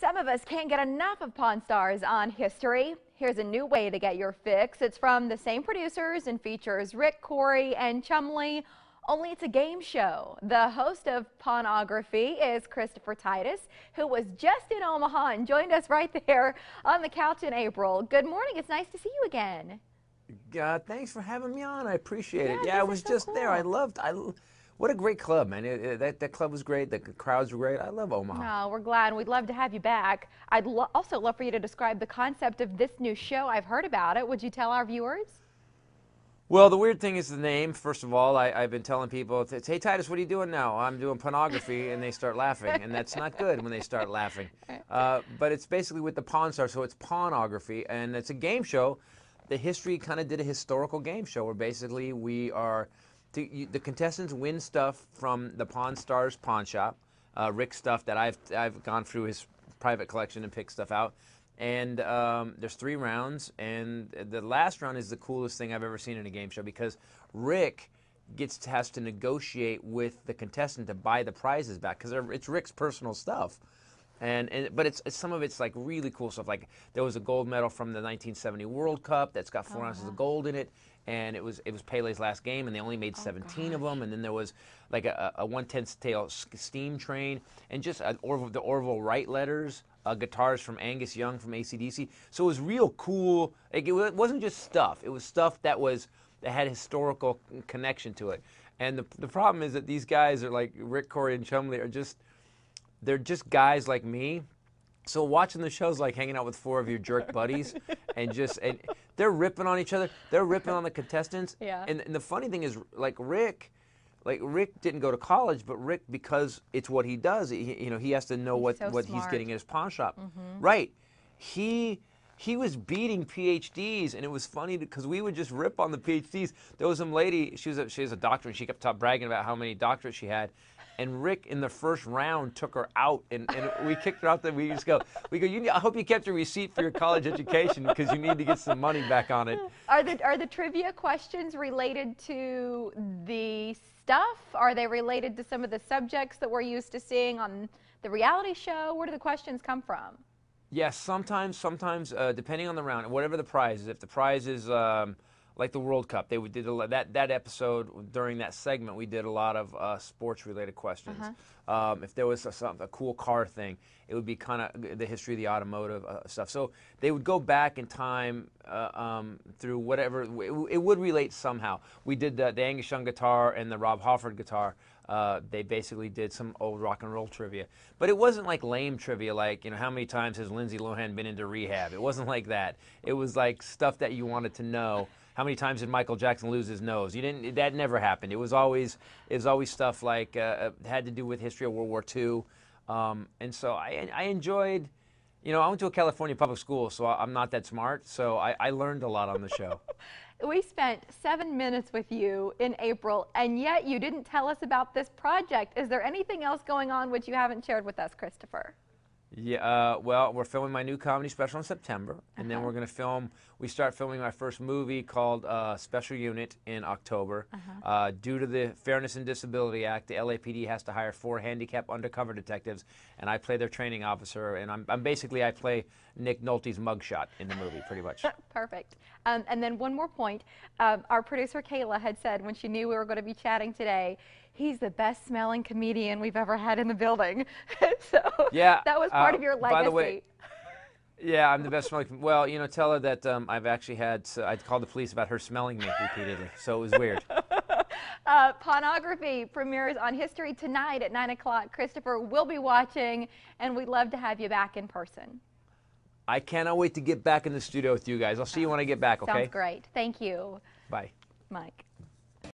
Some of us can't get enough of Pawn Stars on history. Here's a new way to get your fix. It's from the same producers and features Rick, Corey, and Chumley, only it's a game show. The host of Pawnography is Christopher Titus, who was just in Omaha and joined us right there on the couch in April. Good morning. It's nice to see you again. Thanks for having me on. I appreciate it. Yeah, I was so just cool. there. What a great club, man. That club was great. The crowds were great. I love Omaha. Oh, we're glad. We'd love to have you back. I'd also love for you to describe the concept of this new show. I've heard about it. Would you tell our viewers? Well, the weird thing is the name. First of all, I've been telling people, hey, Titus, what are you doing now? I'm doing Pawnography, and they start laughing, and that's not good when they start laughing. But it's basically with the Pawn Stars, so it's Pawnography, and it's a game show. The history kind of did a historical game show where basically the contestants win stuff from the Pawn Stars pawn shop, Rick's stuff that I've gone through his private collection and picked stuff out. And there's 3 rounds, and the last round is the coolest thing I've ever seen in a game show because Rick has to negotiate with the contestant to buy the prizes back because it's Rick's personal stuff. But it's some of it's like really cool stuff. Like there was a gold medal from the 1970 World Cup that's got 4 ounces of gold in it, and it was Pele's last game, and they only made 17 of them. And then there was like a 1/10 scale steam train, and just the Orville Wright letters, guitars from Angus Young from AC/DC. So it was real cool. Like, it wasn't just stuff. It was stuff that had historical connection to it. And the problem is that these guys are like Rick, Corey, and Chumley they're just guys like me. So watching the show's like hanging out with 4 of your jerk buddies, and they're ripping on each other. They're ripping on the contestants. Yeah. And the funny thing is, Rick didn't go to college, but Rick, because it's what he does, he has to know what he's getting at his pawn shop. Right. He was beating PhDs, and it was funny because we would just rip on the PhDs. There was some lady, she was a doctor, and she kept bragging about how many doctorates she had. And Rick, in the first round, took her out, and we kicked her out. Then we go. I hope you kept your receipt for your college education because you need to get some money back on it. Are the trivia questions related to the stuff? Are they related to some of the subjects that we're used to seeing on the reality show? Where do the questions come from? Yes, sometimes, depending on the round, whatever the prize is. If the prize is like the World Cup, did that episode during that segment. We did a lot of sports-related questions. If there was a cool car thing, it would be kind of the history of the automotive stuff. So they would go back in time through whatever. It would relate somehow. We did the Angus Young guitar and the Rob Halford guitar. They basically did some old rock and roll trivia, but it wasn't like lame trivia, like how many times has Lindsay Lohan been into rehab? It wasn't like that. It was like stuff that you wanted to know. How many times did Michael Jackson lose his nose? That never happened. It was always stuff like had to do with history of World War II, and so I enjoyed. I went to a California public school, so I'm not that smart. So I learned a lot on the show. We spent 7 minutes with you in April, and yet you didn't tell us about this project. Is there anything else going on which you haven't shared with us, Christopher? Yeah, well, we're filming my new comedy special in September, and then we're going to we start filming my first movie called Special Unit in October. Due to the Fairness and Disability Act, the LAPD has to hire 4 handicapped undercover detectives, and I play their training officer, and I play Nick Nolte's mugshot in the movie, pretty much. Perfect. And then one more point. Our producer, Kayla, had said when she knew we were going to be chatting today, he's the best smelling comedian we've ever had in the building. So yeah, that was part of your legacy. By the way, yeah, I'm the best smelling. Well, tell her that I've actually I called the police about her smelling me repeatedly, so it was weird. Pawnography premieres on History tonight at 9 o'clock. Christopher will be watching, and we'd love to have you back in person. I cannot wait to get back in the studio with you guys. I'll see you when I get back, okay? Sounds great. Thank you. Bye. Mike.